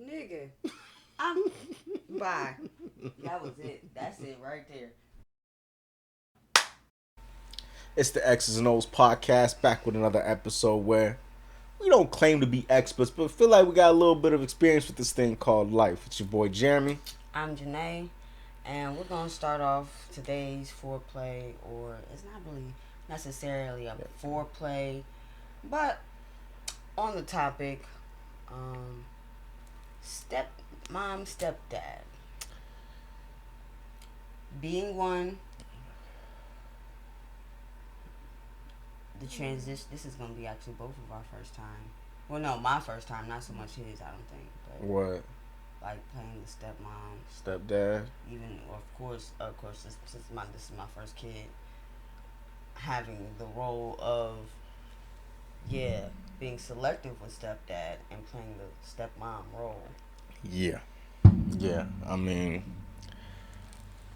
Nigga, I'm bye. That was it. That's it right there. It's the Exes and O's podcast, back with another episode where we don't claim to be experts, but feel like we got a little bit of experience with this thing called life. It's your boy Jeremy. I'm Janae, and we're gonna start off today's foreplay, or it's not really necessarily a foreplay, but on the topic, um, step mom, stepdad, being one, the transition. This is gonna be actually both of our first time. Well, no, my first time, not so much his. I don't think, but What? like playing the stepmom, Stepdad? even of course, this is my first kid, having the role of yeah, being selective with stepdad and playing the stepmom role. Yeah. Yeah. I mean,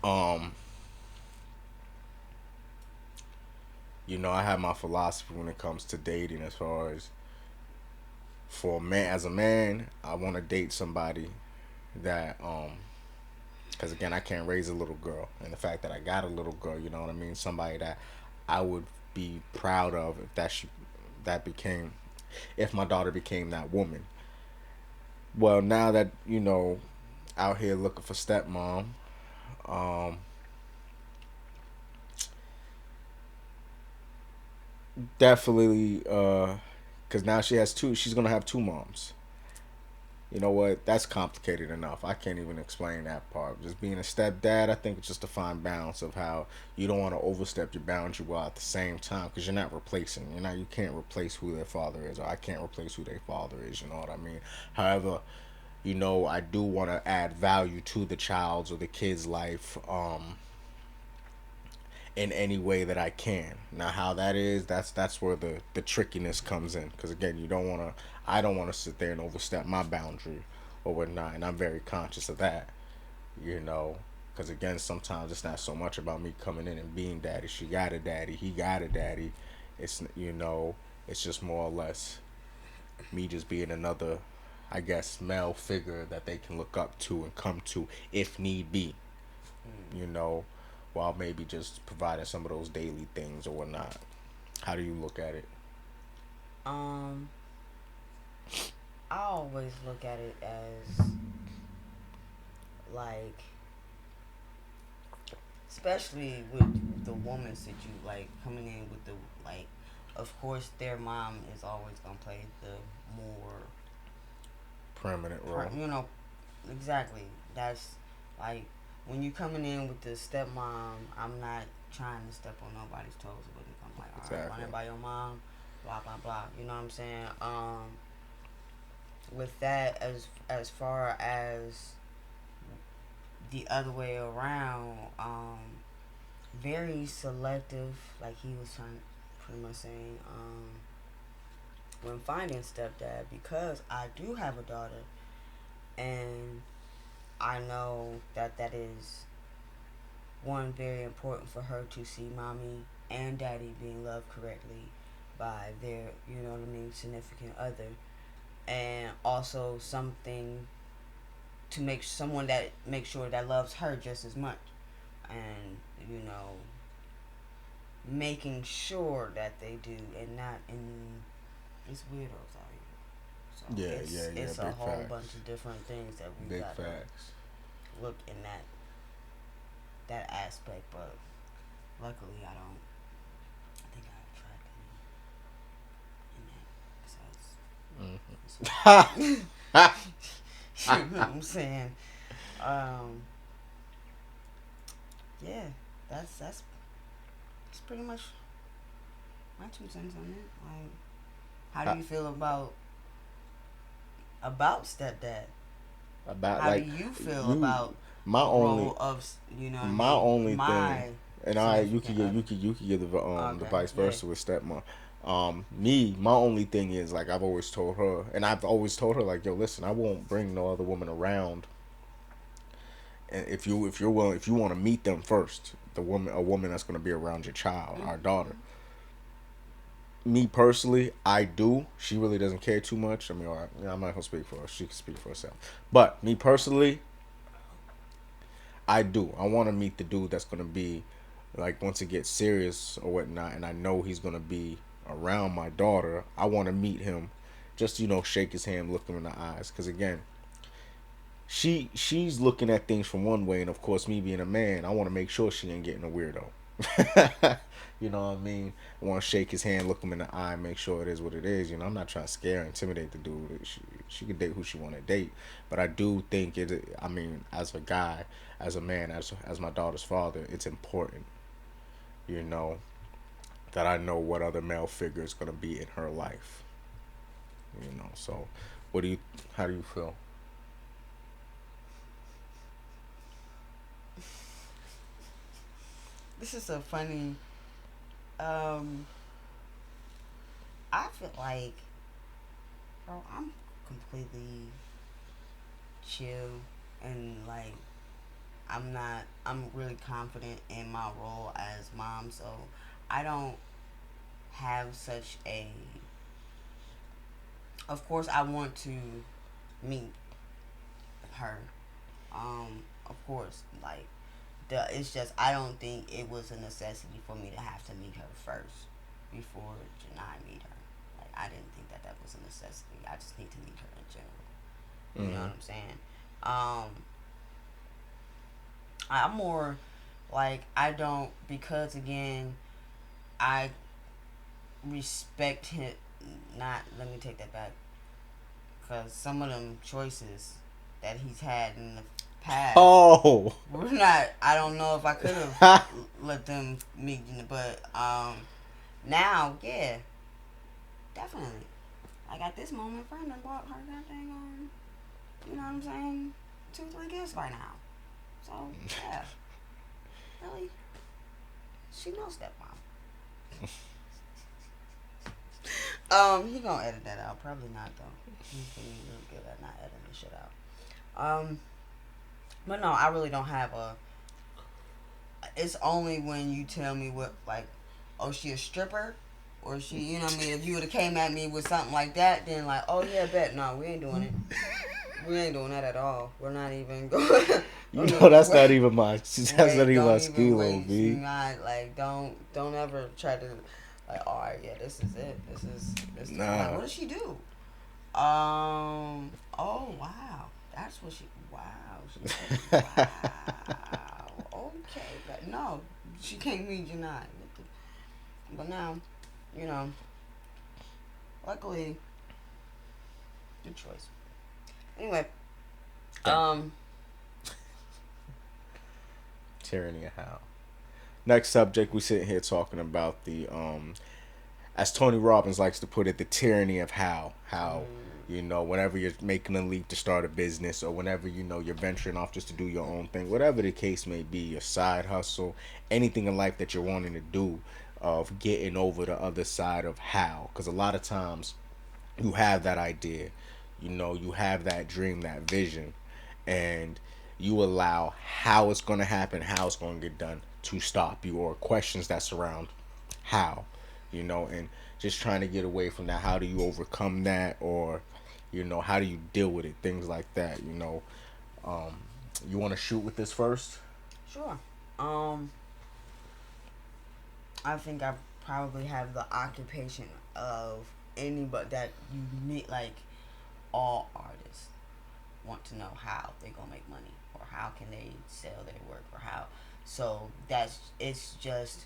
um, I have my philosophy when it comes to dating as far as for a man as a man, I want to date somebody that because again I can't raise a little girl, and the fact that I got a little girl, you know what I mean, somebody that I would be proud of if that became if my daughter became that woman. Well, now that out here looking for stepmom, um definitely because now she's gonna have two moms. You know what? That's complicated enough. I can't even explain that part. Just being a stepdad, I think it's just a fine balance of how you don't want to overstep your boundary while at the same time, because you're not replacing. You can't replace who their father is, or I can't replace who their father is. You know what I mean? However, I do want to add value to the child's or the kid's life. In any way that I can. Now, how that is, that's where the trickiness comes in. Because again, I don't want to sit there and overstep my boundary or whatnot, and I'm very conscious of that. You know, because again, sometimes it's not so much about me coming in and being daddy. She got a daddy, he got a daddy. It's just more or less me just being another, I guess, male figure that they can look up to and come to if need be. Mm. You know, while maybe just providing some of those daily things or whatnot. How do you look at it? Um, I always look at it as like, especially with the woman that you like coming in with the like. Of course, their mom is always gonna play the more, Permanent role. exactly. That's like when you coming in with the stepmom. I'm not trying to step on nobody's toes with it. I'm like, all right, Exactly. running by your mom, blah blah blah. You know what I'm saying? With that, as far as the other way around, very selective. Like he was trying, pretty much saying, when finding stepdad, because I do have a daughter, and I know that is one very important for her to see mommy and daddy being loved correctly by their, you know what I mean, significant other, and also something to make someone that make sure that loves her just as much, and making sure that they do, and not in it's weirdos out here. So Yeah, it's yeah, yeah. it's a Big whole bunch facts. of different things that we Big gotta facts. look in that aspect, but luckily I don't think I attract any in that besides it's you know what I'm saying. Um, yeah, that's pretty much my 2 cents on it. Like, how do you feel about stepdad? About How do like you feel you, about my the only, role of what I my mean, only thing, my and I you could significant get other? the Okay, vice yeah. versa with stepmom. Me, my only thing is like I've always told her, and I've always told her like, yo, listen, I won't bring no other woman around. And if you're willing, if you want to meet them first, a woman that's going to be around your child, our daughter, Mm-hmm. Me personally, I do. She really doesn't care too much. I mean, I'm not gonna speak for her. She can speak for herself. But me personally, I do. I want to meet the dude that's gonna be like once it gets serious or whatnot, and I know he's gonna be around my daughter. I want to meet him, just shake his hand, look him in the eyes. Because again, she's looking at things from one way, and of course, me being a man, I want to make sure she ain't getting a weirdo. You know what I mean? I want to shake his hand, look him in the eye, make sure it is what it is. I'm not trying to scare, intimidate the dude. She could date who she want to date, but I do think it. I mean, as a guy, as a man, as my daughter's father, it's important, you know, that I know what other male figure is gonna be in her life. So what do you? How do you feel? This is so funny. Um, I feel like, bro, I'm completely chill and like I'm not. I'm really confident in my role as mom, so I don't have such a. Of course, I want to meet her. Of course, like it's just I don't think it was a necessity for me to have to meet her first before Janai meet her. Like I didn't think that that was a necessity. I just need to meet her in general. You know Mm-hmm. what I'm saying? I'm more like I don't because again I respect him. Not let me take that back because some of them choices that he's had in the past Oh. we're not. I don't know if I could have let them meet, but now yeah, definitely. Like at this moment, friend done bought her that thing on. You know what I'm saying? 2, 3 gifts right now. So yeah, really, she knows stepmom. He gonna edit that out. Probably not though. He's getting really good at not editing shit out. Um, but no, I really don't have a. It's only when you tell me what like, oh, she a stripper, or she, you know what I mean. If you would have came at me with something like that, then like, oh yeah, bet no, we ain't doing it. We ain't doing that at all. We're not even going. You Don't know even that's not wait. even my that's not Wait, even my don't even skill, wait. Do B. not like. Don't ever try to like. All right, yeah, this is it. This. I'm like, Nah. what does she do? Oh wow, that's what she. Wow, she said. Wow. Okay, but no, she can't read your nine. But now, you know, luckily, good choice. Anyway, Thank you. um, Tyranny of how. Next subject, we sit here talking about the as Tony Robbins likes to put it, the tyranny of how. How, whenever you're making a leap to start a business or whenever, you're venturing off just to do your own thing, whatever the case may be, your side hustle, anything in life that you're wanting to do, of getting over the other side of how. Because a lot of times you have that idea, you have that dream, that vision, and you allow how it's going to happen, how it's going to get done to stop you, or questions that surround how, and just trying to get away from that. How do you overcome that, or how do you deal with it, things like that. um you want to shoot with this first? sure. I think I probably have the occupation of anybody that you meet. Like all artists want to know how they gonna make money or how can they sell their work or how. So that's it's just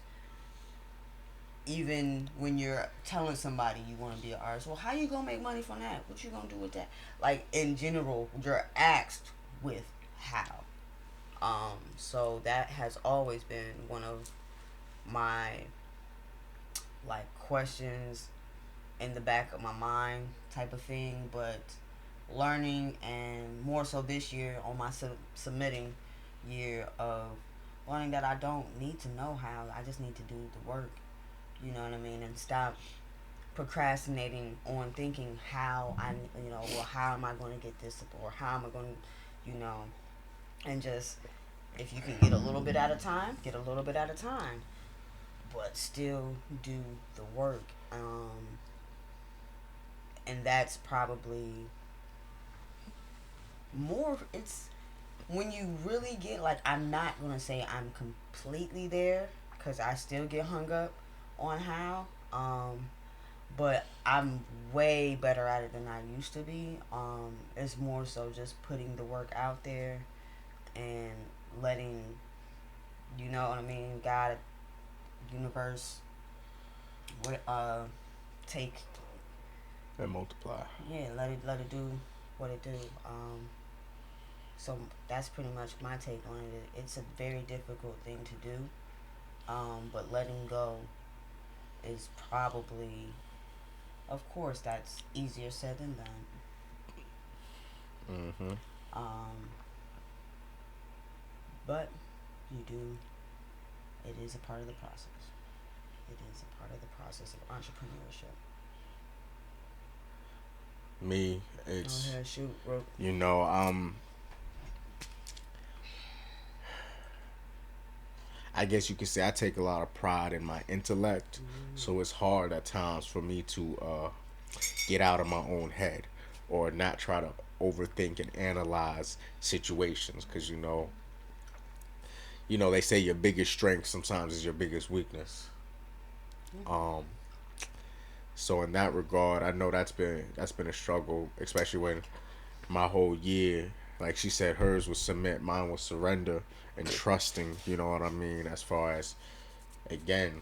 even when you're telling somebody you want to be an artist, well, how you gonna make money from that? What you gonna do with that? Like in general, you're asked with how. So that has always been one of my like questions in the back of my mind type of thing, but learning and more so this year on my submitting year of learning that I don't need to know how. I just need to do the work. You know what I mean? And stop procrastinating on thinking how I, well, how am I going to get this or how am I going to, and just if you can get a little bit at a time, get a little bit at a time. but still do the work. And that's probably more. It's when you really get like, I'm not gonna say I'm completely there because I still get hung up on how. But I'm way better at it than I used to be. It's more so just putting the work out there and letting, you know what I mean, God, universe, take, And multiply. yeah, let it do what it do. So that's pretty much my take on it. It's a very difficult thing to do, but letting go is probably, of course, that's easier said than done. Mm-hmm. Um, but you do. It is a part of the process. It is a part of the process of entrepreneurship. Me, Go it's, ahead, shoot, bro. you know, I guess you could say I take a lot of pride in my intellect, Mm. so it's hard at times for me to get out of my own head or not try to overthink and analyze situations because they say your biggest strength sometimes is your biggest weakness. Mm-hmm. Um, so in that regard, I know that's been a struggle, especially when my whole year, like she said, hers was submit, mine was surrender and trusting. You know what I mean? As far as again,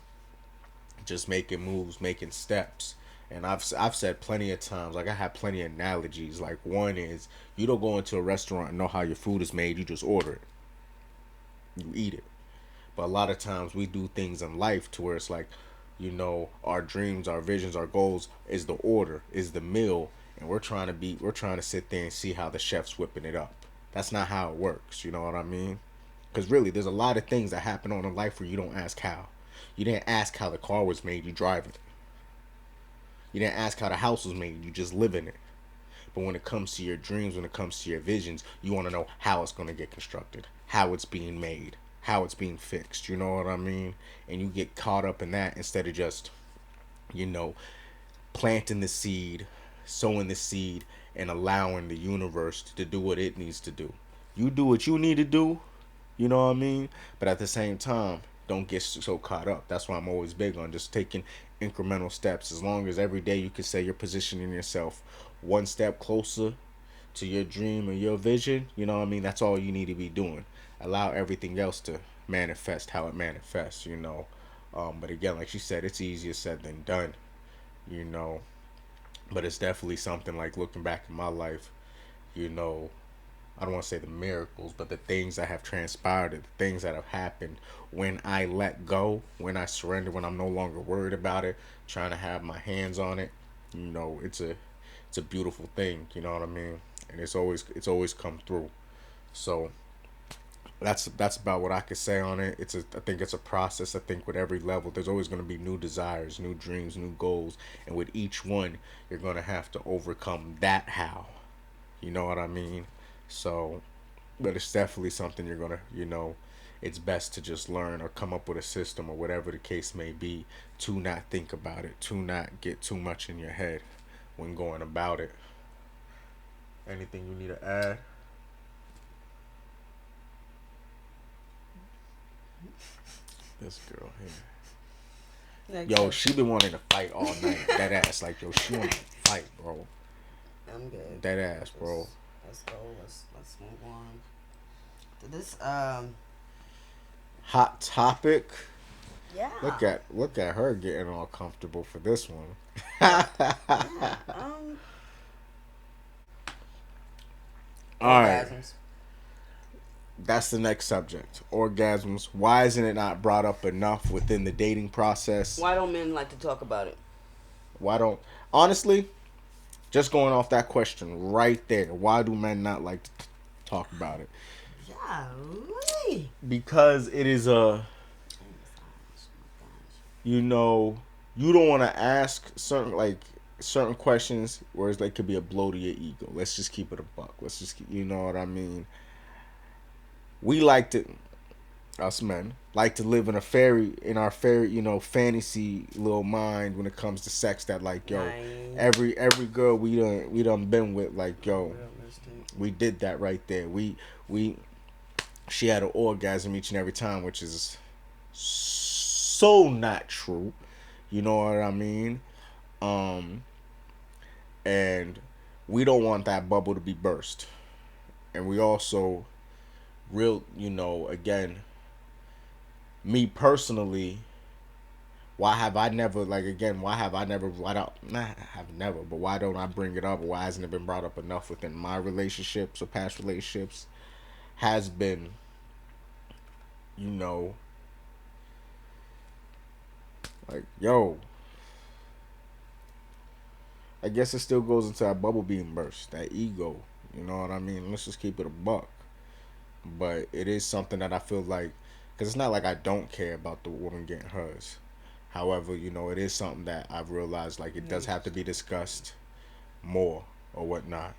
just making moves, making steps. And I've said plenty of times, like I have plenty of analogies. Like one is you don't go into a restaurant and know how your food is made. You just order it, you eat it. But a lot of times we do things in life to where it's like, our dreams, our visions, our goals is the order, is the meal, and we're trying to sit there and see how the chef's whipping it up. That's not how it works. You know what I mean? Because really, there's a lot of things that happen on in life where you don't ask how. You didn't ask how the car was made. You drive it. You didn't ask how the house was made. You just live in it. But when it comes to your dreams, when it comes to your visions, you want to know how it's going to get constructed, how it's being made, how it's being fixed. You know what I mean? And you get caught up in that instead of just, you know, planting the seed, sowing the seed, and allowing the universe to do what it needs to do. You do what you need to do, you know what I mean? But at the same time, don't get so caught up. That's why I'm always big on just taking incremental steps. As long as every day you can say you're positioning yourself one step closer to your dream or your vision, you know what I mean? That's all you need to be doing. Allow everything else to manifest how it manifests. But again, like she said, it's easier said than done, you know. But it's definitely something like looking back in my life, you know, I don't want to say the miracles, but the things that have transpired, the things that have happened when I let go, when I surrender, when I'm no longer worried about it, trying to have my hands on it. It's a beautiful thing. You know what I mean? And it's always come through. So that's about what I could say on it. I think it's a process. I think with every level, there's always going to be new desires, new dreams, new goals, and with each one, you're going to have to overcome that how. You know what I mean? So but it's definitely something you're gonna it's best to just learn or come up with a system or whatever the case may be to not think about it, to not get too much in your head when going about it. Anything you need to add? This girl Next here, yo, she subject. been wanting to fight all night. That ass, like, yo, she want to fight, bro. I'm good. That ass, bro. Let's go. Let's move on to this. Hot topic. Yeah. Look at her getting all comfortable for this one. Yeah. All right. Orgasms. That's the next subject. Orgasms. Why isn't it not brought up enough within the dating process? Why don't men like to talk about it? Why don't honestly, just going off that question right there, why do men not like to talk about it? Golly. Because it is you know, you don't want to ask certain questions where it's like could be a blow to your ego. Let's just keep it a buck. Let's just keep, you know what I mean? We like to Us men like to live in a fairy in our fairy, fantasy little mind when it comes to sex. That like, yo, Naive, every girl we done been with, like, yo, unrealistic. we did that right there. We she had an orgasm each and every time, which is so not true. You know what I mean? Um, and we don't want that bubble to be burst. And we also again, me personally, why don't not have never, but why don't I bring it up? Or why hasn't it been brought up enough within my relationships or past relationships? Has been, you know, like, yo, I guess it still goes into that bubble being burst, that ego. You know what I mean? Let's just keep it a buck. But it is something that I feel like, because it's not like I don't care about the woman getting hers. However, it is something that I've realized, like, it does have to be discussed more or whatnot.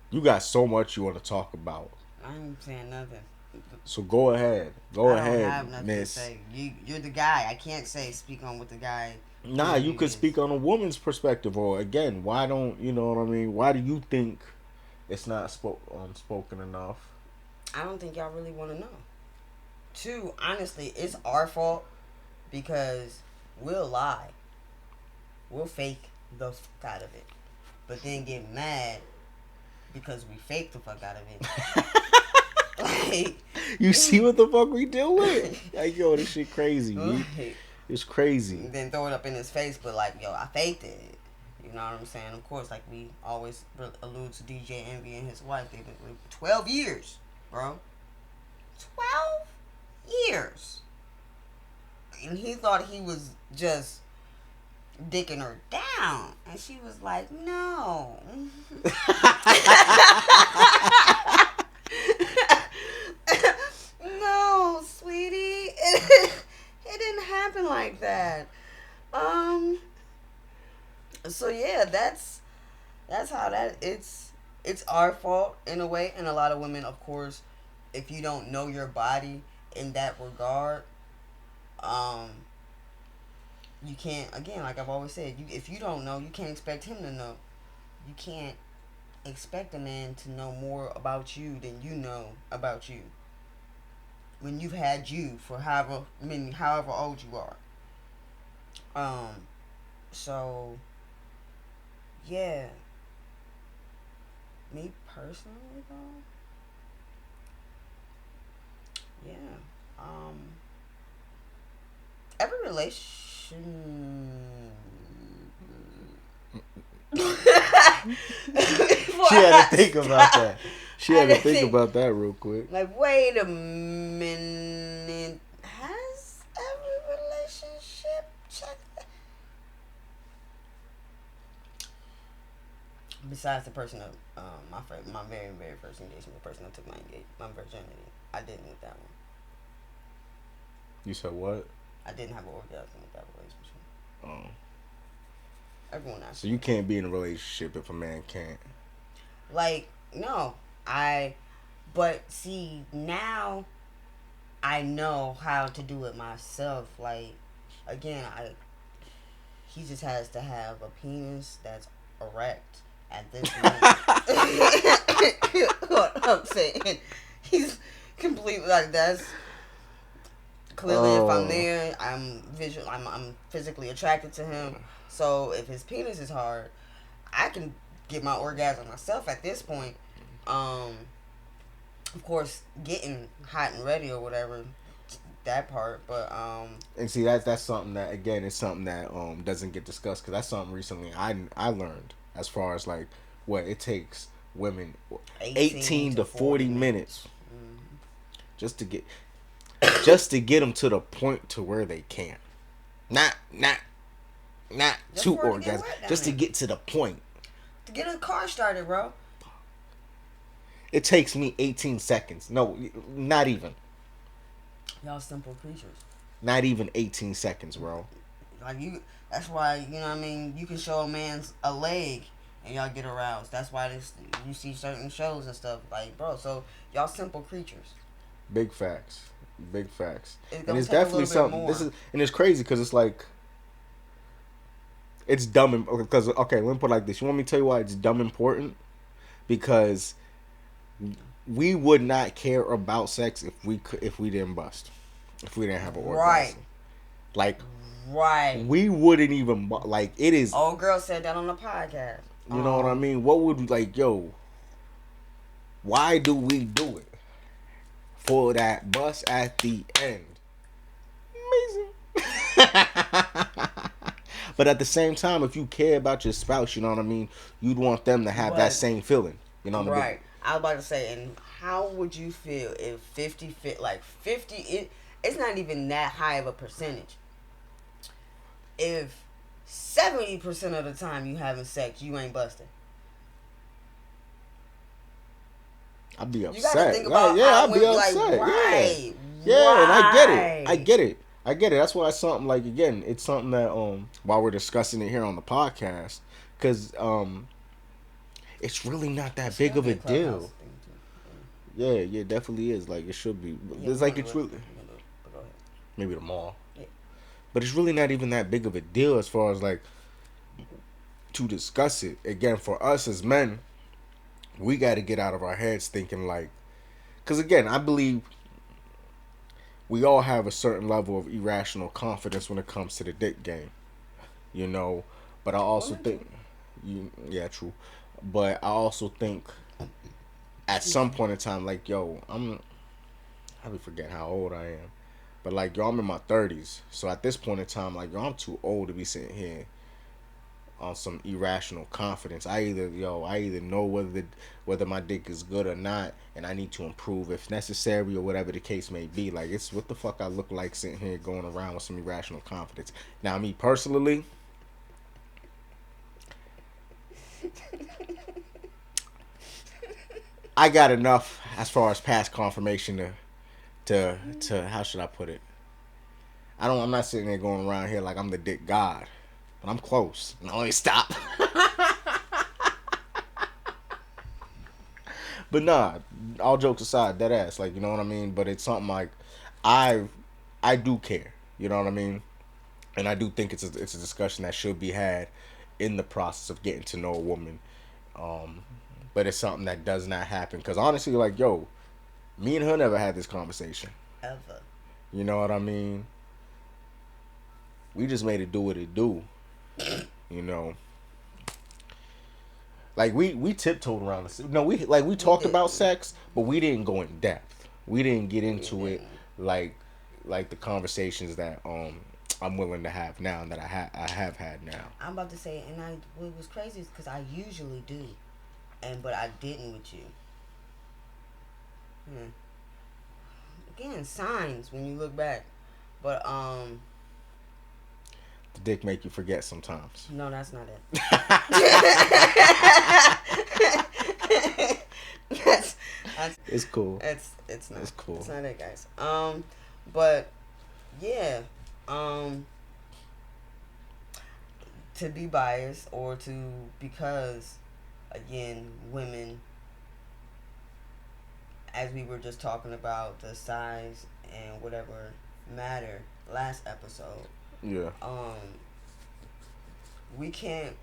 You got so much you want to talk about. I ain't saying nothing. So go ahead. Go I don't ahead, have nothing to miss. say. You're the guy. I can't speak on what the guy. Nah, you could speak on a woman's perspective, or again, why don't you know what I mean? Why do you think it's not spoken enough? I don't think y'all really want to know. Two, honestly, it's our fault because we'll lie. We'll fake the fuck out of it. But then get mad because we fake the fuck out of it. Like, you see what the fuck we deal with? Like, yo, this shit crazy, man. Like, It's crazy. then throw it up in his face, but like, yo, I faked it. You know what I'm saying? Of course, like we always allude to DJ Envy and his wife. They've been with 12 years, bro. 12 years. And he thought he was just dicking her down. And she was like, no. No, sweetie. It didn't happen like that. So yeah, that's how that it's our fault in a way, and a lot of women, of course, if you don't know your body in that regard, you can't, again, like I've always said, if you don't know, you can't expect him to know. You can't expect a man to know more about you than you know about you when you've had you for however old you are. So yeah, me personally though, yeah, every relation. She had to think about that. She had to think about that real quick. Like, wait a minute. Has every relationship checked? Besides the person that, my very, very first engagement, the person that took my virginity, I didn't with that one. You said what? I didn't have an orgasm with that relationship. Oh. Everyone else. So you can't be in a relationship if a man can't. Like, no. But see, now I know how to do it myself. Like, again, he just has to have a penis that's erect at this moment. What I'm saying, he's completely like that's clearly. If I'm there, I'm physically attracted to him. So if his penis is hard, I can get my orgasm myself at this point. Of course, getting hot and ready or whatever, that part. But and see that's something that, again, is something that doesn't get discussed, because that's something recently I learned, as far as like what it takes women 18 to 40 minutes just to get them to the point to where they can, not to orgasm, just to get to the point. To get a car started, bro. It takes me 18 seconds. No, not even. Y'all simple creatures. Not even 18 seconds, bro. Like that's why, you know what I mean, you can show a man's a leg and y'all get aroused. That's why you see certain shows and stuff. Like, bro, so y'all simple creatures. Big facts. Big facts. It's And gonna it's take a definitely little bit something. more. And it's crazy because it's like, it's dumb. Because, okay, let me put it like this. You want me to tell you why it's dumb important? Because we would not care about sex if we didn't bust. If we didn't have an Right. orgasm. Like, Right. we wouldn't even, like, it is. Old girl said that on the podcast. You know what I mean? What would, like, yo, why do we do it? For that bust at the end. Amazing. But at the same time, if you care about your spouse, you know what I mean, you'd want them to have that same feeling. You know what I mean? Right. I was about to say, and how would you feel if 50 fit, like 50, it's not even that high of a percentage. If 70% of the time you having sex, you ain't busting. I'd be upset. You gotta think about I'd be upset. Like, right, yeah, and I get it. I get it. That's why it's something, like, again, it's something that while we're discussing it here on the podcast, because it's really not that big of a deal. Yeah, it definitely is. Like, it should be. It's like it's really maybe tomorrow. Yeah. But it's really not even that big of a deal as far as, like, to discuss it. Again, for us as men, we got to get out of our heads thinking, like, because again, I believe we all have a certain level of irrational confidence when it comes to the dick game, you know. But I also think, yeah, true. But I also think, at some point in time, like, yo, I be forgetting how old I am, but, like, yo, I'm in my 30s, so at this point in time, like, yo, I'm too old to be sitting here on some irrational confidence. I either know whether my dick is good or not, and I need to improve if necessary or whatever the case may be. Like, it's what the fuck I look like sitting here going around with some irrational confidence. Now, me personally, I got enough as far as past confirmation to how should I put it? I'm not sitting there going around here like I'm the dick god, but I'm close. No, let me stop. But nah, all jokes aside, dead ass, like, you know what I mean. But it's something like I do care, you know what I mean, and I do think it's a discussion that should be had in the process of getting to know a woman. But it's something that does not happen because honestly, like, yo, me and her never had this conversation ever. You know what I mean? We just made it do what it do, you know. Like, we tiptoed around this. No, we talked about sex, but we didn't go in depth. We didn't get into it like the conversations that I'm willing to have now and that I have had now. I'm about to say, and what was crazy is because I usually do, but I didn't with you. Again, signs when you look back, but the dick make you forget sometimes. No, that's not it. that's it's cool. It's not. It's cool. It's not it, guys. But yeah, to be biased or because again, women, as we were just talking about the size and whatever matter last episode. Yeah. We can't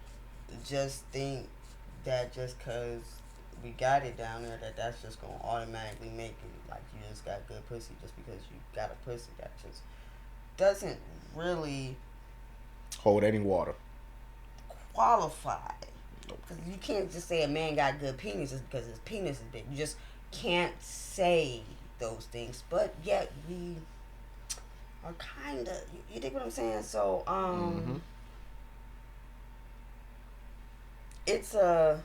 just think that just because we got it down there that's just gonna automatically make it like you just got good pussy just because you got a pussy. That just doesn't really hold any water. Qualify. Because you can't just say a man got good penis just because his penis is big. You just can't say those things. But yet we are kind of, you dig what I'm saying? So it's I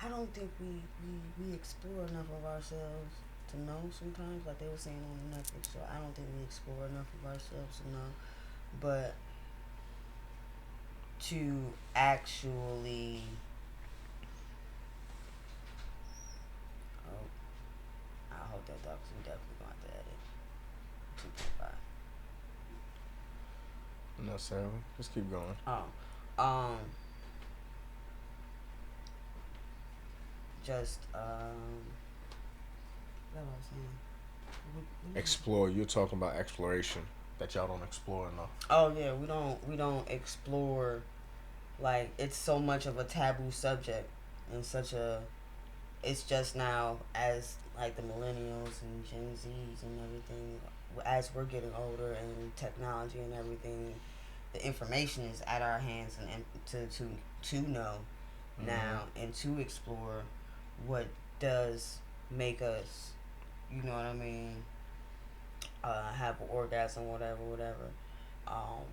don't think we explore enough of ourselves to know sometimes, like they were saying on the Netflix show. I don't think we explore enough of ourselves to know, but to actually I hope that dog's definitely going to edit 2.5. No, Sarah, just keep going. just what was I saying? Explore. You're talking about exploration that y'all don't explore enough. Oh yeah, we don't explore, like, it's so much of a taboo subject, and such a, it's just now, as like the millennials and Gen Zs and everything, as we're getting older and technology and everything, the information is at our hands, and to know now and to explore what does make us, you know what I mean, have an orgasm, whatever. Um,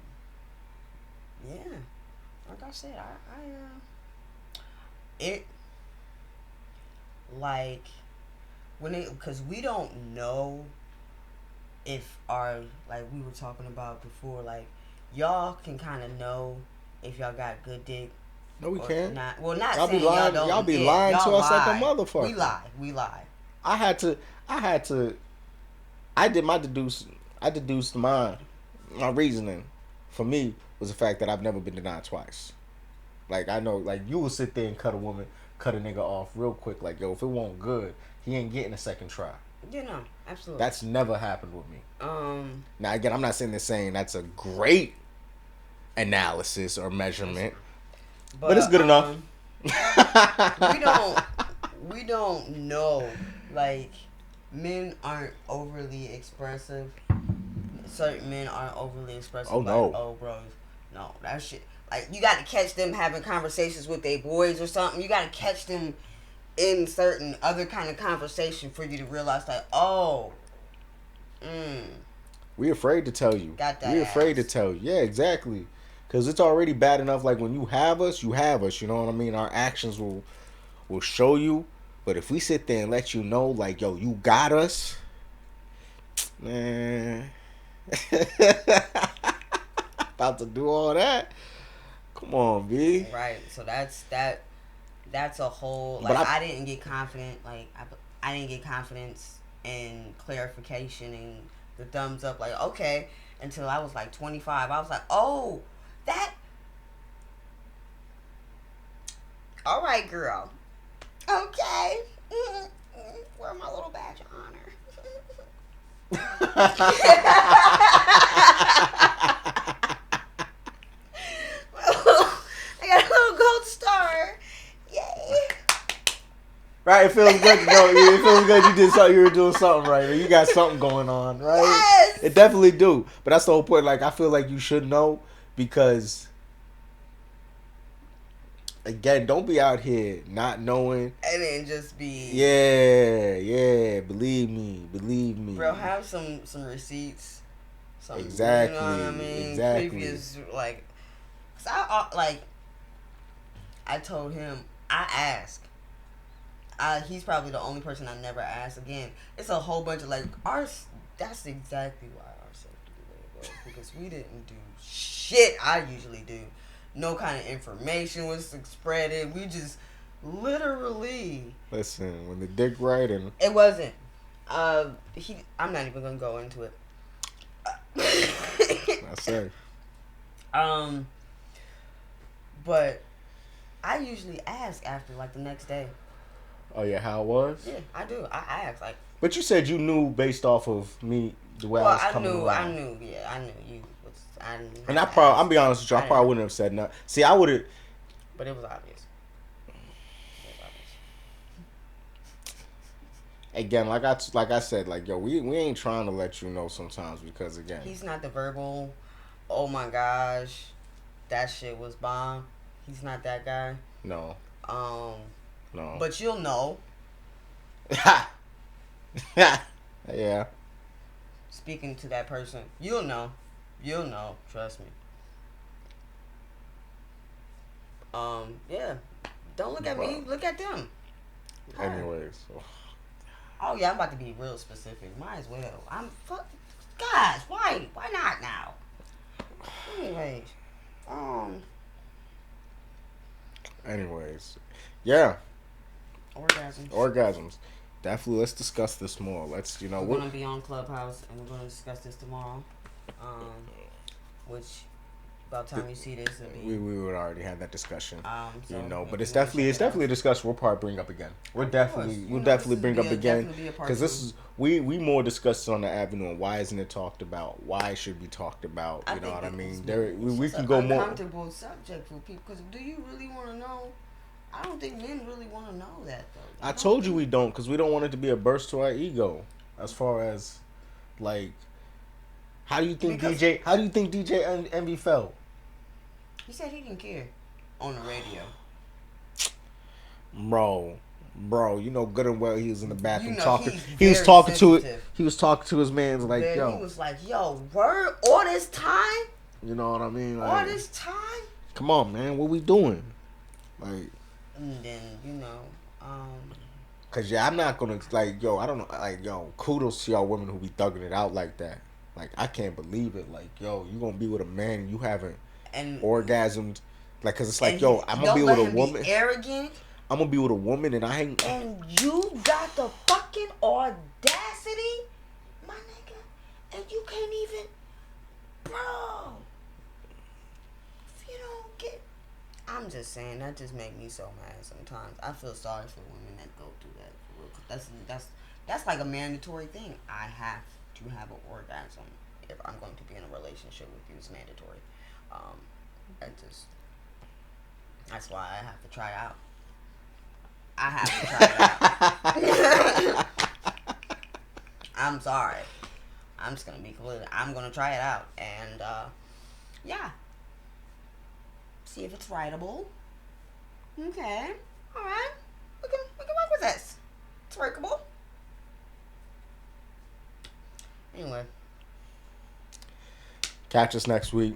yeah, like I said, it, like, when it, because we don't know if our, like we were talking about before, like, y'all can kind of know if y'all got good dick No, we or can't. not. Well, not Y'all be saying y'all lying. don't. Y'all be Yeah, lying to y'all us like a lie. motherfucker. We lie. I had to. I did my deduce. I deduced my reasoning. For me, was the fact that I've never been denied twice. Like, I know, like, you will sit there and cut a nigga off real quick. Like, yo, if it won't good, he ain't getting a second try. You know, absolutely. That's never happened with me. Um. Now, again, I'm not sitting there saying that's a great analysis or measurement, but it's good enough. We don't know. Like, men aren't overly expressive. Certain men aren't overly expressive. Oh, no. Like, oh, bro, no, that shit. Like, you got to catch them having conversations with their boys or something. You got to catch them in certain other kind of conversation for you to realize that, oh, we afraid to tell you. got that We afraid to ass. tell you. Yeah, exactly. Because it's already bad enough. Like, when you have us, you have us. You know what I mean? Our actions will show you. But if we sit there and let you know, like, yo, you got us, man, about to do all that. Come on, B. Right. So that's a whole, But like, I didn't get confident, like, I didn't get confidence and clarification and the thumbs up, like, okay, until I was like 25. I was like, oh, that, all right, girl, okay. Where my little badge of honor? I got a little gold star. Yay. Right, it feels good to know. It feels good you did something. You were doing something right. Or you got something going on, right? Yes. It definitely do. But that's the whole point. Like, I feel like you should know because, again, don't be out here not knowing. And then just be, Yeah. Believe me. bro, have some receipts. Some, Exactly. you know what I mean? Exactly. Previous, like, cause I told him, I asked. He's probably the only person I never asked. Again, it's a whole bunch of, like, ours. That's exactly why our safety was, because we didn't do shit I usually do. No kind of information was spreaded. We just literally. Listen, when the dick right and It wasn't. I'm not even gonna go into it. I say, But I usually ask after, like, the next day. oh yeah, how it was? Yeah, I do. I ask, like. But you said you knew based off of me the way Well, I was coming around. I knew. Yeah, I knew you was. I knew. And I'll be honest with you, I probably wouldn't have said nothing. See, I would have. But it was obvious. Again, like I said, like, yo, we ain't trying to let you know sometimes because, again, He's not the verbal, oh my gosh, that shit was bomb. He's not that guy. No. No. But you'll know. Yeah. Speaking to that person, you'll know. You'll know. Trust me. Yeah. Don't look at me. Look at them. Anyways. Oh yeah, I'm about to be real specific. Might as well. Guys, why not now? Anyways, yeah. Orgasms. Definitely, let's discuss this more. Let's, we're gonna be on Clubhouse and we're gonna discuss this tomorrow. Which By the time you see this, it'll we be. would already have that discussion. So But if it's you want to check definitely it out, a discussion we'll probably bring up again. of course, We'll this definitely is bring up again definitely be a part because this two. is we more discussed on the avenue of why isn't it talked about? Why should be talked about? I You know think what I that mean? it's We just can an go more. uncomfortable subject for people. Because do you really want to know? I don't think men really want to know that though. I told you we don't because we don't want it to be a burst to our ego. As far as like, how do you think Because DJ Envy felt? he said he didn't care on the radio. Bro, you know good and well he was in the bathroom talking. He's He was very talking to it. sensitive. He was talking to his man's like, He yo. was like, yo, word, all this time? You know what I mean? Like, All this time? come on, man, what we doing? Like, And then, cause yeah, I'm not gonna like, yo, I don't know, like, yo, kudos to y'all women who be thugging it out like that. Like, I can't believe it. Like, yo, you gonna be with a man and you haven't and orgasmed, like, cause it's like, yo, I'm gonna don't be let with a him woman. be arrogant. I'm gonna be with a woman and I ain't. And you got the fucking audacity, my nigga, and you can't even, bro. If you don't get, I'm just saying that just make me so mad sometimes. I feel sorry for women that go through that. For real. 'Cause that's like a mandatory thing. I have to have an orgasm if I'm going to be in a relationship with you. It's mandatory. That's why I have to try it out. I have to try it out. I'm sorry. I'm just gonna be clear. I'm gonna try it out and yeah. See if it's writable. Okay. Alright. We can work with this. It's workable. Anyway. Catch us next week.